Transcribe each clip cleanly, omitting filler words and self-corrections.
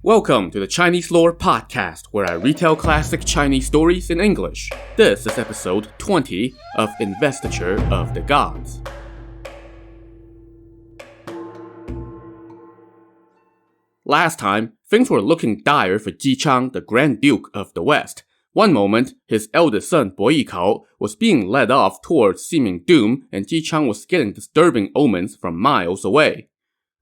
Welcome to the Chinese Lore Podcast, where I retell classic Chinese stories in English. This is episode 20 of Investiture of the Gods. Last time, things were looking dire for Ji Chang, the Grand Duke of the West. One moment, his eldest son Boyikao was being led off towards seeming doom, and Ji Chang was getting disturbing omens from miles away.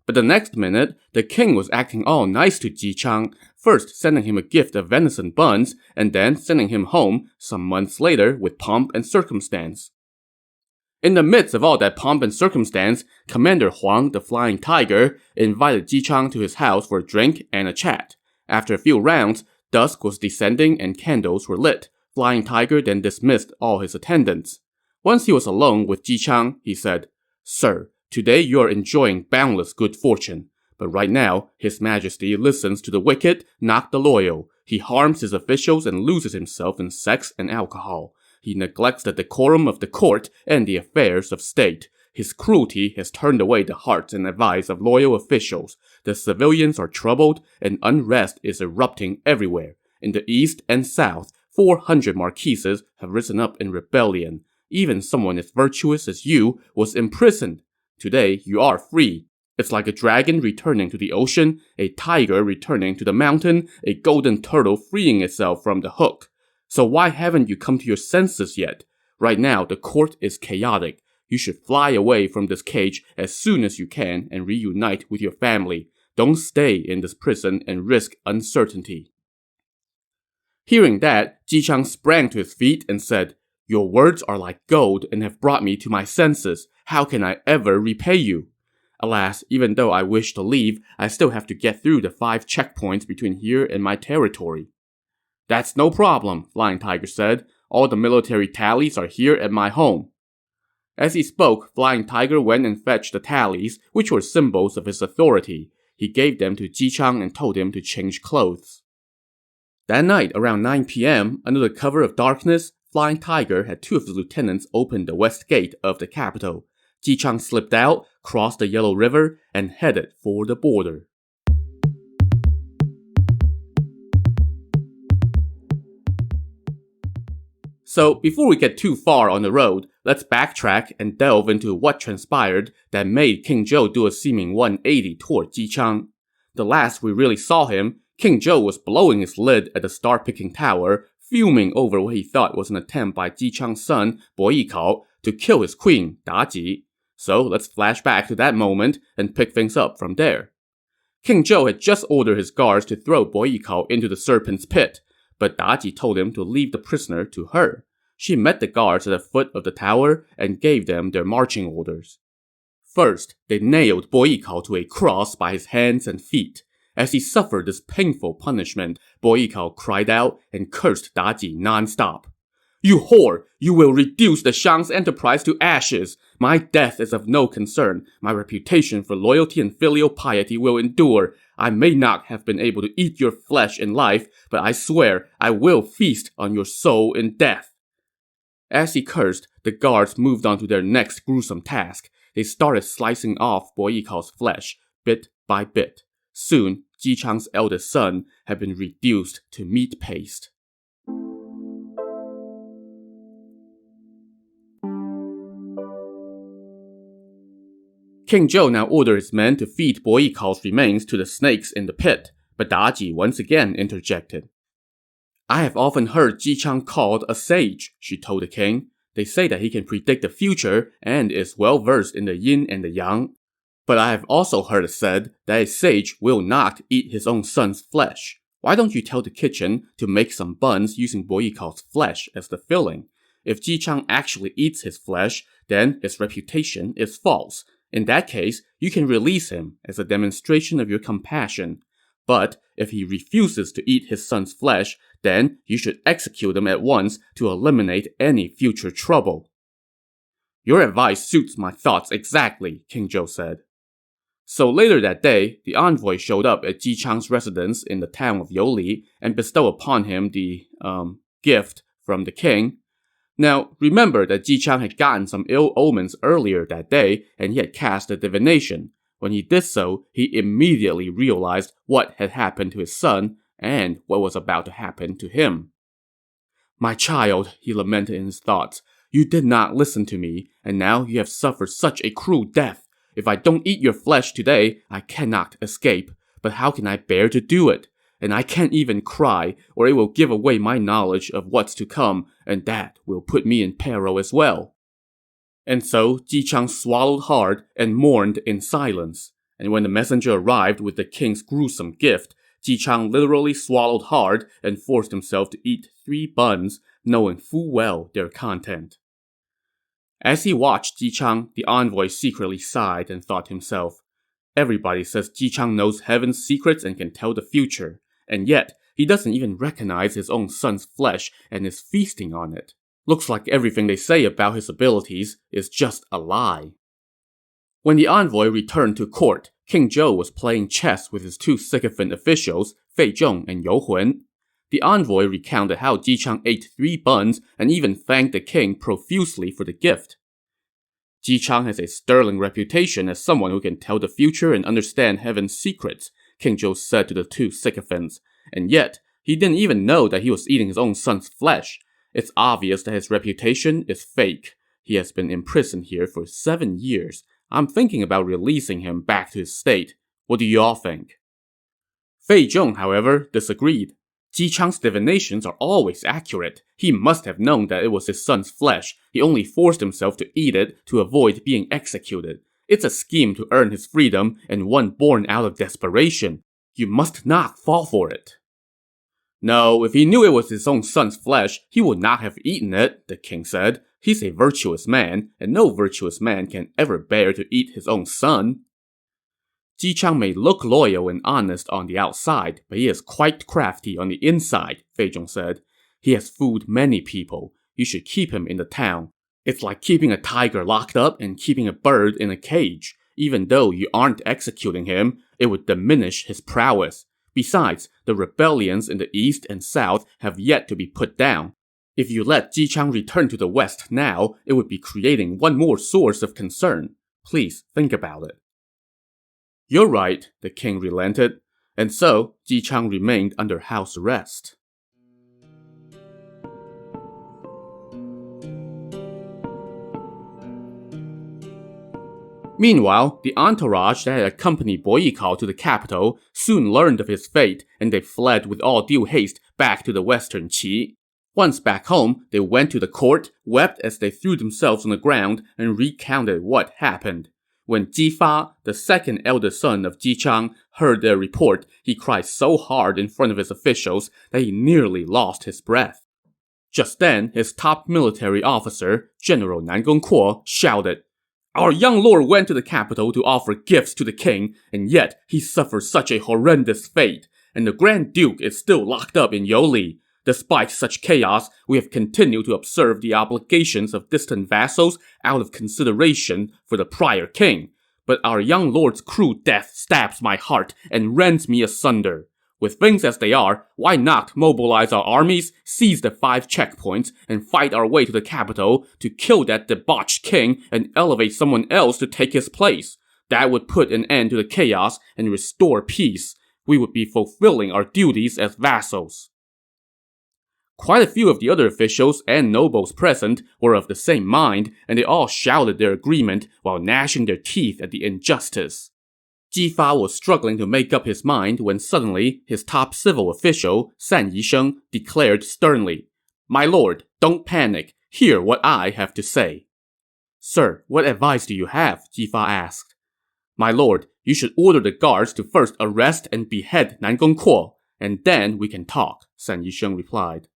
But the next minute, the king was acting all nice to Ji Chang, first sending him a gift of venison buns, and then sending him home some months later with pomp and circumstance. In the midst of all that pomp and circumstance, Commander Huang, the Flying Tiger, invited Ji Chang to his house for a drink and a chat. After a few rounds, dusk was descending and candles were lit. Flying Tiger then dismissed all his attendants. Once he was alone with Ji Chang, he said, "Sir, today you are enjoying boundless good fortune. But right now, His Majesty listens to the wicked, not the loyal. He harms his officials and loses himself in sex and alcohol. He neglects the decorum of the court and the affairs of state. His cruelty has turned away the hearts and advice of loyal officials. The civilians are troubled, and unrest is erupting everywhere. In the east and south, 400 marquises have risen up in rebellion. Even someone as virtuous as you was imprisoned. Today, you are free. It's like a dragon returning to the ocean, a tiger returning to the mountain, a golden turtle freeing itself from the hook. So why haven't you come to your senses yet? Right now, the court is chaotic. You should fly away from this cage as soon as you can and reunite with your family. Don't stay in this prison and risk uncertainty." Hearing that, Ji Chang sprang to his feet and said, "Your words are like gold and have brought me to my senses. How can I ever repay you? Alas, even though I wish to leave, I still have to get through the 5 checkpoints between here and my territory." "That's no problem," Flying Tiger said. "All the military tallies are here at my home." As he spoke, Flying Tiger went and fetched the tallies, which were symbols of his authority. He gave them to Ji Chang and told him to change clothes. That night, around 9 p.m., under the cover of darkness, Flying Tiger had 2 of his lieutenants open the west gate of the capital. Ji Chang slipped out, crossed the Yellow River, and headed for the border. So, before we get too far on the road, let's backtrack and delve into what transpired that made King Zhou do a seeming 180 toward Ji Chang. The last we really saw him, King Zhou was blowing his lid at the star-picking tower, fuming over what he thought was an attempt by Ji Chang's son, Boyikao, to kill his queen, Ji. So let's flash back to that moment and pick things up from there. King Zhou had just ordered his guards to throw Boyikao into the serpent's pit, but Ji told him to leave the prisoner to her. She met the guards at the foot of the tower and gave them their marching orders. First, they nailed Boyikao to a cross by his hands and feet. As he suffered this painful punishment, Boyikao cried out and cursed Ji non-stop. "You whore! You will reduce the Shang's enterprise to ashes! My death is of no concern. My reputation for loyalty and filial piety will endure. I may not have been able to eat your flesh in life, but I swear I will feast on your soul in death." As he cursed, the guards moved on to their next gruesome task. They started slicing off Boyikao's flesh, bit by bit. Soon, Ji Chang's eldest son had been reduced to meat paste. King Zhou now ordered his men to feed Boyikao's remains to the snakes in the pit, but Ji once again interjected. "I have often heard Ji Chang called a sage," she told the king. "They say that he can predict the future and is well versed in the yin and the yang. But I have also heard it said that a sage will not eat his own son's flesh. Why don't you tell the kitchen to make some buns using Boyikao's flesh as the filling? If Ji Chang actually eats his flesh, then his reputation is false. In that case, you can release him as a demonstration of your compassion. But if he refuses to eat his son's flesh, then you should execute him at once to eliminate any future trouble." "Your advice suits my thoughts exactly," King Zhou said. So later that day, the envoy showed up at Ji Chang's residence in the town of Youli and bestowed upon him the gift from the king. Now, remember that Ji Chang had gotten some ill omens earlier that day, and he had cast a divination. When he did so, he immediately realized what had happened to his son and what was about to happen to him. "My child," he lamented in his thoughts, "you did not listen to me, and now you have suffered such a cruel death. If I don't eat your flesh today, I cannot escape. But how can I bear to do it? And I can't even cry, or it will give away my knowledge of what's to come, and that will put me in peril as well." And so Ji Chang swallowed hard and mourned in silence. And when the messenger arrived with the king's gruesome gift, Ji Chang literally swallowed hard and forced himself to eat 3 buns, knowing full well their content. As he watched Ji Chang, the envoy secretly sighed and thought to himself, "Everybody says Ji Chang knows heaven's secrets and can tell the future, and yet he doesn't even recognize his own son's flesh and is feasting on it. Looks like everything they say about his abilities is just a lie." When the envoy returned to court, King Zhou was playing chess with his 2 sycophant officials, Fei Zhong and You Hun. The envoy recounted how Ji Chang ate 3 buns and even thanked the king profusely for the gift. "Ji Chang has a sterling reputation as someone who can tell the future and understand heaven's secrets," King Zhou said to the 2 sycophants, "and yet he didn't even know that he was eating his own son's flesh. It's obvious that his reputation is fake. He has been imprisoned here for 7 years. I'm thinking about releasing him back to his state. What do you all think?" Fei Zhong, however, disagreed. "Ji Chang's divinations are always accurate. He must have known that it was his son's flesh. He only forced himself to eat it to avoid being executed. It's a scheme to earn his freedom and one born out of desperation. You must not fall for it." "No, if he knew it was his own son's flesh, he would not have eaten it," the king said. "He's a virtuous man, and no virtuous man can ever bear to eat his own son." "Ji Chang may look loyal and honest on the outside, but he is quite crafty on the inside," Fei Zhong said. "He has fooled many people. You should keep him in the town. It's like keeping a tiger locked up and keeping a bird in a cage. Even though you aren't executing him, it would diminish his prowess. Besides, the rebellions in the east and south have yet to be put down. If you let Ji Chang return to the west now, it would be creating one more source of concern. Please think about it." "You're right," the king relented, and so Ji Chang remained under house arrest. Meanwhile, the entourage that had accompanied Boyikao to the capital soon learned of his fate, and they fled with all due haste back to the western Qi. Once back home, they went to the court, wept as they threw themselves on the ground, and recounted what happened. When Ji Fa, the second eldest son of Ji Chang, heard their report, he cried so hard in front of his officials that he nearly lost his breath. Just then, his top military officer, General Nan Gongquo, shouted, "Our young lord went to the capital to offer gifts to the king, and yet he suffered such a horrendous fate, and the Grand Duke is still locked up in Youli. Despite such chaos, we have continued to observe the obligations of distant vassals out of consideration for the prior king. But our young lord's cruel death stabs my heart and rends me asunder. With things as they are, why not mobilize our armies, seize the 5 checkpoints, and fight our way to the capital to kill that debauched king and elevate someone else to take his place? That would put an end to the chaos and restore peace. We would be fulfilling our duties as vassals." Quite a few of the other officials and nobles present were of the same mind, and they all shouted their agreement while gnashing their teeth at the injustice. Ji Fa was struggling to make up his mind when suddenly his top civil official, San Yisheng, declared sternly, "My lord, don't panic. Hear what I have to say." "Sir, what advice do you have?" Ji Fa asked. "My lord, you should order the guards to first arrest and behead Nan Gongquo, and then we can talk," San Yisheng replied.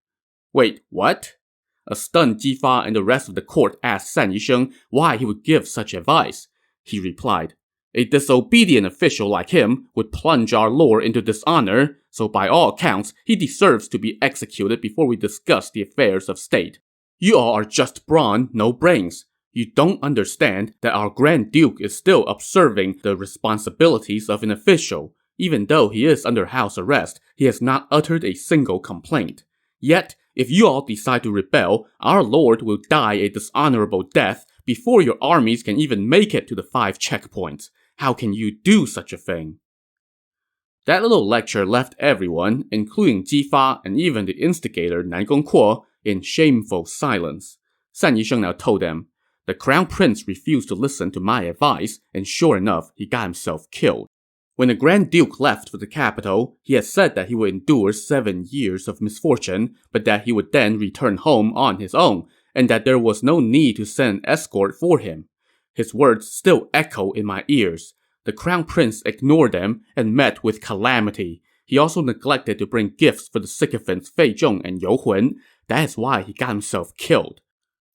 "Wait, what?" A stunned Ji Fa and the rest of the court asked San Yisheng why he would give such advice. He replied, "A disobedient official like him would plunge our lord into dishonor, so by all accounts, he deserves to be executed before we discuss the affairs of state. You all are just brawn, no brains. You don't understand that our Grand Duke is still observing the responsibilities of an official. Even though he is under house arrest, he has not uttered a single complaint. Yet, if you all decide to rebel, our lord will die a dishonorable death before your armies can even make it to the 5 checkpoints. How can you do such a thing? That little lecture left everyone, including Ji Fa and even the instigator Nan Gongquo, in shameful silence. San Yisheng now told them, "The crown prince refused to listen to my advice, and sure enough, he got himself killed. When the Grand Duke left for the capital, he had said that he would endure 7 years of misfortune, but that he would then return home on his own, and that there was no need to send an escort for him. His words still echo in my ears. The crown prince ignored them and met with calamity. He also neglected to bring gifts for the sycophants Fei Zhong and You Hun. That is why he got himself killed.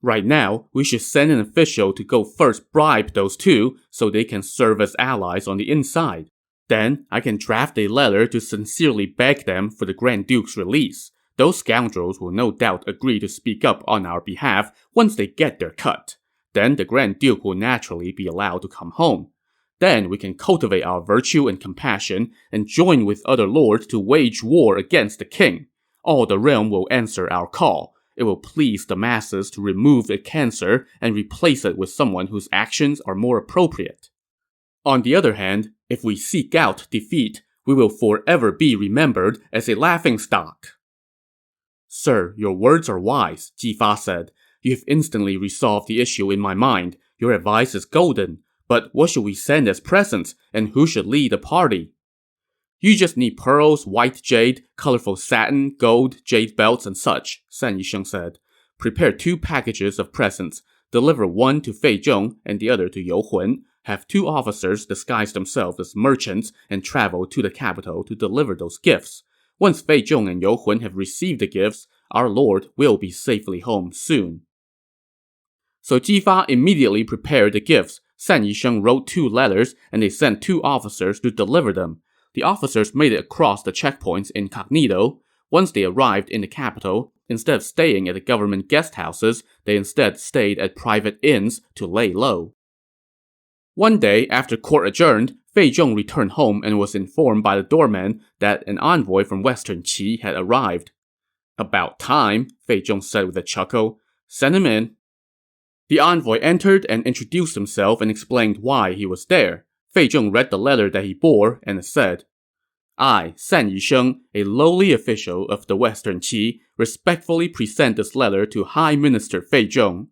Right now, we should send an official to go first bribe those two so they can serve as allies on the inside. Then, I can draft a letter to sincerely beg them for the Grand Duke's release. Those scoundrels will no doubt agree to speak up on our behalf once they get their cut. Then the Grand Duke will naturally be allowed to come home. Then we can cultivate our virtue and compassion and join with other lords to wage war against the king. All the realm will answer our call. It will please the masses to remove the cancer and replace it with someone whose actions are more appropriate. On the other hand, if we seek out defeat, we will forever be remembered as a laughingstock." "Sir, your words are wise," Ji Fa said. "You have instantly resolved the issue in my mind. Your advice is golden. But what should we send as presents, and who should lead the party?" "You just need pearls, white jade, colorful satin, gold, jade belts, and such," San Yisheng said. "Prepare 2 packages of presents. Deliver one to Fei Zhong and the other to You Hun. Have 2 officers disguise themselves as merchants and travel to the capital to deliver those gifts. Once Fei Zhong and You Hun have received the gifts, our lord will be safely home soon." So Ji Fa immediately prepared the gifts. San Yisheng wrote 2 letters, and they sent 2 officers to deliver them. The officers made it across the checkpoints incognito. Once they arrived in the capital, instead of staying at the government guest houses, they instead stayed at private inns to lay low. One day, after court adjourned, Fei Zhong returned home and was informed by the doorman that an envoy from Western Qi had arrived. "About time," Fei Zhong said with a chuckle. "Send him in." The envoy entered and introduced himself and explained why he was there. Fei Zhong read the letter that he bore and said, "I, San Yisheng, a lowly official of the Western Qi, respectfully present this letter to High Minister Fei Zhong.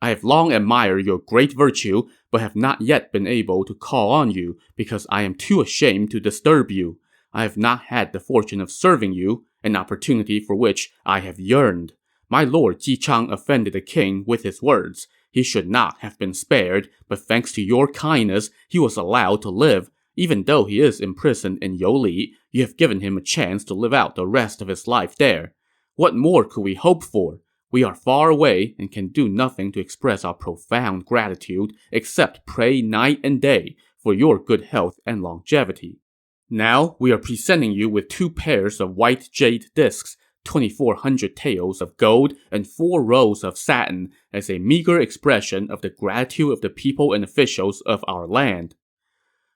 I have long admired your great virtue, but have not yet been able to call on you because I am too ashamed to disturb you. I have not had the fortune of serving you, an opportunity for which I have yearned. My lord Ji Chang offended the king with his words. He should not have been spared, but thanks to your kindness, he was allowed to live. Even though he is imprisoned in Youli, you have given him a chance to live out the rest of his life there. What more could we hope for? We are far away and can do nothing to express our profound gratitude except pray night and day for your good health and longevity. Now we are presenting you with 2 pairs of white jade discs, 2,400 taels of gold, and 4 rows of satin as a meager expression of the gratitude of the people and officials of our land.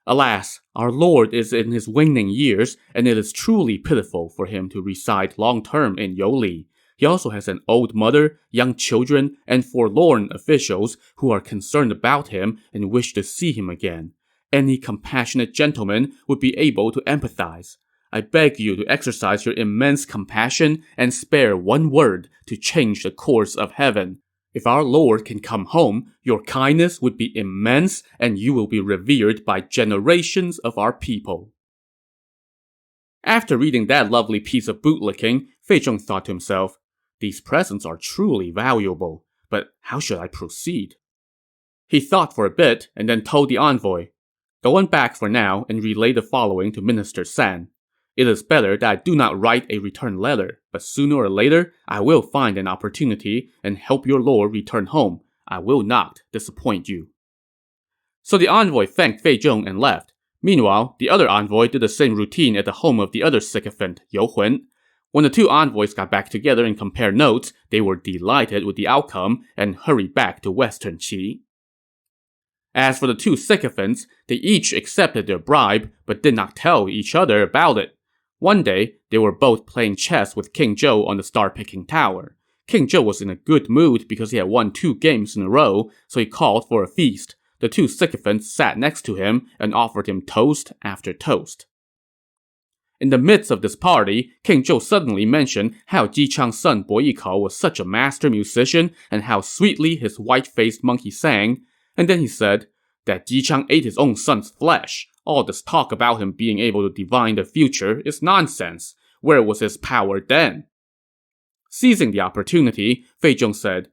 Alas, our lord is in his waning years, and it is truly pitiful for him to reside long-term in Youli. He also has an old mother, young children, and forlorn officials who are concerned about him and wish to see him again. Any compassionate gentleman would be able to empathize. I beg you to exercise your immense compassion and spare 1 word to change the course of heaven. If our Lord can come home, your kindness would be immense and you will be revered by generations of our people." After reading that lovely piece of bootlicking, Fei Zhong thought to himself, "These presents are truly valuable, but how should I proceed?" He thought for a bit and then told the envoy, "Go on back for now and relay the following to Minister San. It is better that I do not write a return letter, but sooner or later I will find an opportunity and help your lord return home. I will not disappoint you." So the envoy thanked Fei Zhong and left. Meanwhile, the other envoy did the same routine at the home of the other sycophant, You Hun. When the 2 envoys got back together and compared notes, they were delighted with the outcome and hurried back to Western Qi. As for the 2 sycophants, they each accepted their bribe, but did not tell each other about it. One day, they were both playing chess with King Zhou on the star-picking tower. King Zhou was in a good mood because he had won 2 games in a row, so he called for a feast. the two sycophants sat next to him and offered him toast after toast. In the midst of this party, King Zhou suddenly mentioned how Ji Chang's son Boyikao was such a master musician and how sweetly his white-faced monkey sang, and then he said that Ji Chang ate his own son's flesh. All this talk about him being able to divine the future is nonsense. Where was his power then? Seizing the opportunity, Fei Zhong said,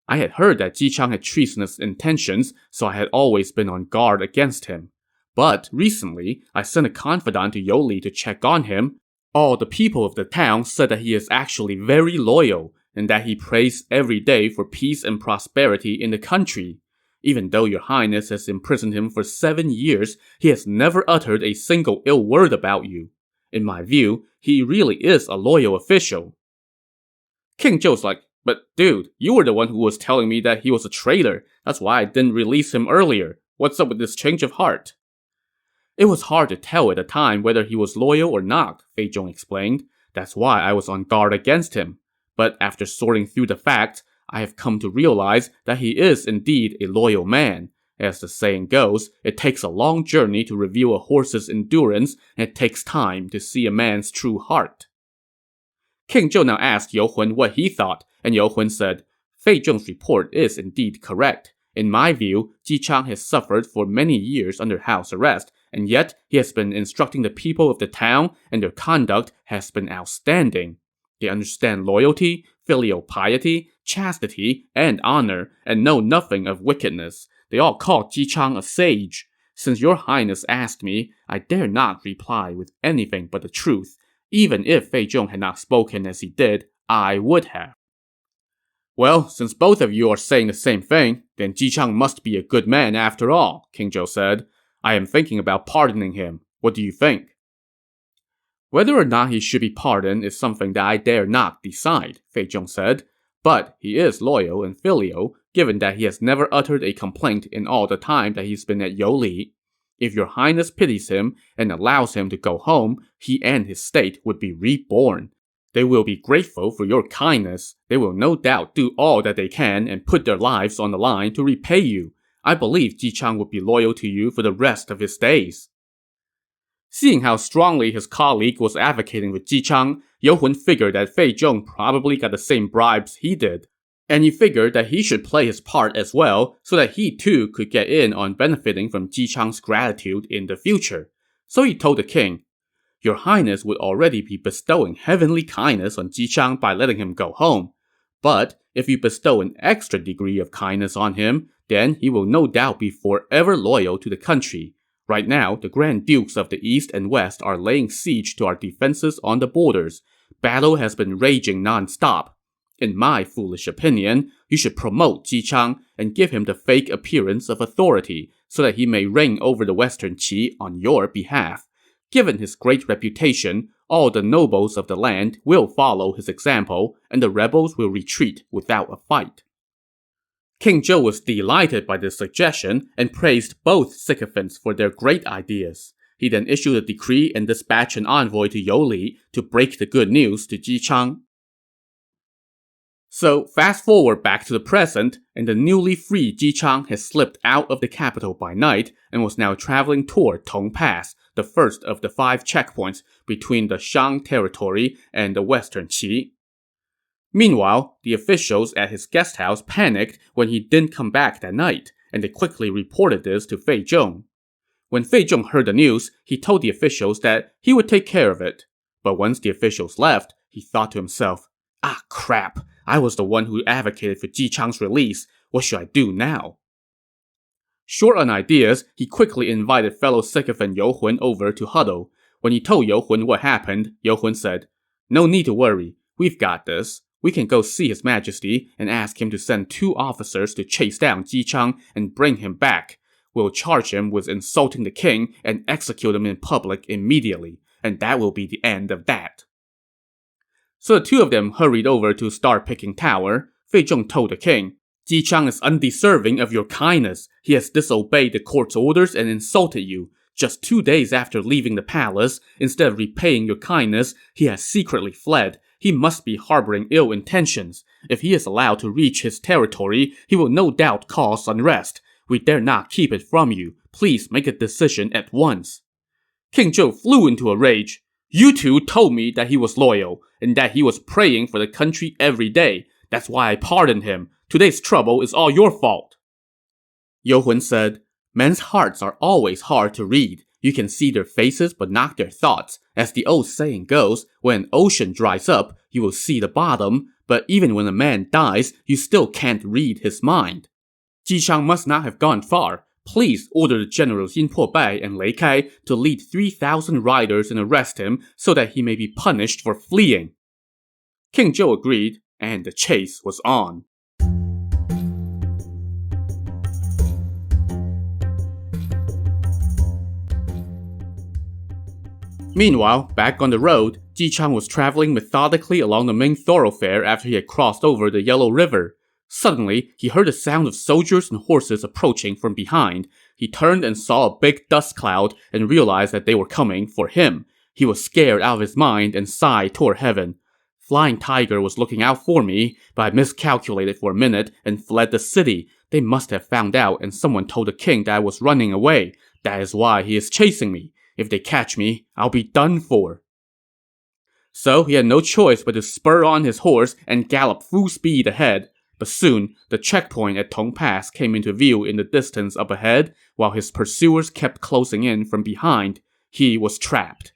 I had heard that Ji Chang had treasonous intentions, so I had always been on guard against him. But recently, I sent a confidant to You Li to check on him. All the people of the town said that he is actually very loyal, and that he prays every day for peace and prosperity in the country. Even though your highness has imprisoned him for 7 years, he has never uttered a single ill word about you. In my view, he really is a loyal official. King Zhou's like, but dude, you were the one who was telling me that he was a traitor. That's why I didn't release him earlier. What's up with this change of heart? It was hard to tell at the time whether he was loyal or not, Fei Zhong explained. That's why I was on guard against him. But after sorting through the facts, I have come to realize that he is indeed a loyal man. As the saying goes, it takes a long journey to reveal a horse's endurance, and it takes time to see a man's true heart. King Zhou now asked You Hun what he thought, and You Hun said, Fei Zhong's report is indeed correct. In my view, Ji Chang has suffered for many years under house arrest, and yet he has been instructing the people of the town, and their conduct has been outstanding. They understand loyalty, filial piety, chastity, and honor, and know nothing of wickedness. They all call Ji Chang a sage. Since your highness asked me, I dare not reply with anything but the truth. Even if Fei Zhong had not spoken as he did, I would have. Well, since both of you are saying the same thing, then Ji Chang must be a good man after all, King Zhou said. I am thinking about pardoning him. What do you think? Whether or not he should be pardoned is something that I dare not decide, Fei Zhong said. But he is loyal and filial, given that he has never uttered a complaint in all the time that he's been at You Li. If your highness pities him and allows him to go home, he and his state would be reborn. They will be grateful for your kindness. They will no doubt do all that they can and put their lives on the line to repay you. I believe Ji Chang would be loyal to you for the rest of his days. Seeing how strongly his colleague was advocating with Ji Chang, You Hun figured that Fei Zhong probably got the same bribes he did. And he figured that he should play his part as well, so that he too could get in on benefiting from Ji Chang's gratitude in the future. So he told the king, Your highness would already be bestowing heavenly kindness on Ji Chang by letting him go home. But if you bestow an extra degree of kindness on him, then he will no doubt be forever loyal to the country. Right now, the Grand Dukes of the East and West are laying siege to our defenses on the borders. Battle has been raging non-stop. In my foolish opinion, you should promote Ji Chang and give him the fake appearance of authority so that he may reign over the Western Qi on your behalf. Given his great reputation, all the nobles of the land will follow his example, and the rebels will retreat without a fight. King Zhou was delighted by this suggestion and praised both sycophants for their great ideas. He then issued a decree and dispatched an envoy to You Li to break the good news to Ji Chang. So, fast forward back to the present, and the newly freed Ji Chang has slipped out of the capital by night and was now traveling toward Tong Pass, the first of the 5 checkpoints between the Shang territory and the Western Qi. Meanwhile, the officials at his guest house panicked when he didn't come back that night, and they quickly reported this to Fei Zhong. When Fei Zhong heard the news, he told the officials that he would take care of it. But once the officials left, he thought to himself, Ah crap, I was the one who advocated for Ji Chang's release. What should I do now? Short on ideas, he quickly invited fellow sycophant You Hun over to huddle. When he told You Hun what happened, You Hun said, No need to worry, we've got this. We can go see His Majesty and ask him to send 2 officers to chase down Ji Chang and bring him back. We'll charge him with insulting the king and execute him in public immediately, and that will be the end of that. So the 2 of them hurried over to Star-Picking Tower. Fei Zhong told the king, Ji Chang is undeserving of your kindness. He has disobeyed the court's orders and insulted you. Just 2 days after leaving the palace, instead of repaying your kindness, he has secretly fled. He must be harboring ill intentions. If he is allowed to reach his territory, he will no doubt cause unrest. We dare not keep it from you. Please make a decision at once. King Zhou flew into a rage. You two told me that he was loyal, and that he was praying for the country every day. That's why I pardoned him. Today's trouble is all your fault. Yu Hun said, Men's hearts are always hard to read. You can see their faces but not their thoughts. As the old saying goes, when an ocean dries up, you will see the bottom, but even when a man dies, you still can't read his mind. Ji Chang must not have gone far. Please order the generals Yin Po Bai and Lei Kai to lead 3,000 riders and arrest him so that he may be punished for fleeing. King Zhou agreed, and the chase was on. Meanwhile, back on the road, Ji Chang was traveling methodically along the main thoroughfare after he had crossed over the Yellow River. Suddenly, he heard the sound of soldiers and horses approaching from behind. He turned and saw a big dust cloud and realized that they were coming for him. He was scared out of his mind and sighed toward heaven. Flying Tiger was looking out for me, but I miscalculated for a minute and fled the city. They must have found out and someone told the king that I was running away. That is why he is chasing me. If they catch me, I'll be done for. So he had no choice but to spur on his horse and gallop full speed ahead. But soon, the checkpoint at Tong Pass came into view in the distance up ahead, while his pursuers kept closing in from behind. He was trapped.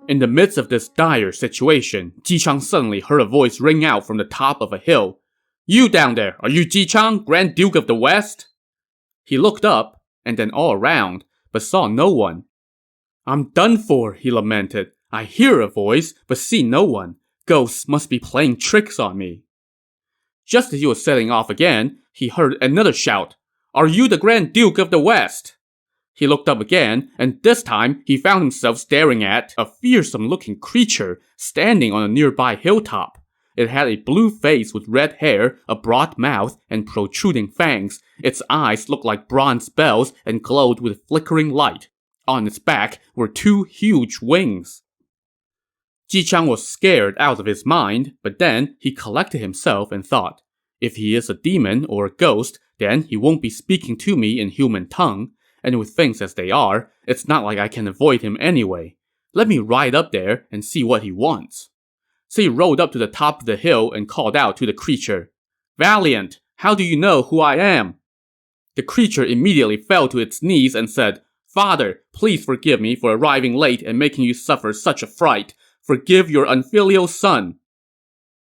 In the midst of this dire situation, Ji Chang suddenly heard a voice ring out from the top of a hill. You down there, are you Ji Chang, Grand Duke of the West? He looked up, and then all around, but saw no one. I'm done for, he lamented. I hear a voice, but see no one. Ghosts must be playing tricks on me. Just as he was setting off again, he heard another shout. Are you the Grand Duke of the West? He looked up again, and this time he found himself staring at a fearsome-looking creature standing on a nearby hilltop. It had a blue face with red hair, a broad mouth, and protruding fangs. Its eyes looked like bronze bells and glowed with flickering light. On its back were 2 huge wings. Ji Chang was scared out of his mind, but then he collected himself and thought, if he is a demon or a ghost, then he won't be speaking to me in human tongue, and with things as they are, it's not like I can avoid him anyway. Let me ride up there and see what he wants. So he rode up to the top of the hill and called out to the creature, Valiant, how do you know who I am? The creature immediately fell to its knees and said, Father, please forgive me for arriving late and making you suffer such a fright. Forgive your unfilial son.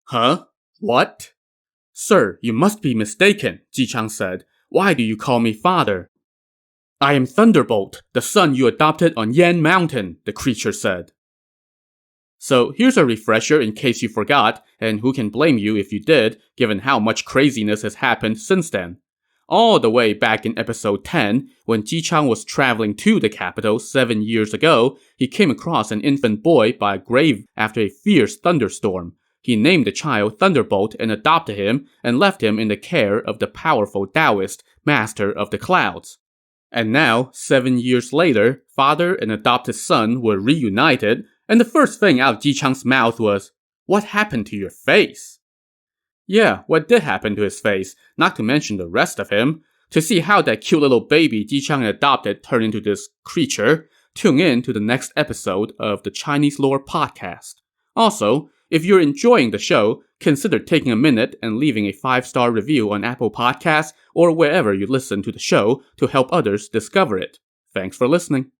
Huh? What? Sir, you must be mistaken, Ji Chang said. Why do you call me father? I am Thunderbolt, the son you adopted on Yan Mountain, the creature said. So here's a refresher in case you forgot, and who can blame you if you did, given how much craziness has happened since then. All the way back in episode 10, when Ji Chang was traveling to the capital 7 years ago, he came across an infant boy by a grave after a fierce thunderstorm. He named the child Thunderbolt and adopted him and left him in the care of the powerful Taoist, master of the clouds. And now, 7 years later, father and adopted son were reunited, and the first thing out of Ji Chang's mouth was, What happened to your face? Yeah, what did happen to his face, not to mention the rest of him? To see how that cute little baby Ji Chang adopted turned into this creature, tune in to the next episode of the Chinese Lore Podcast. Also, if you're enjoying the show, consider taking a minute and leaving a 5-star review on Apple Podcasts or wherever you listen to the show to help others discover it. Thanks for listening.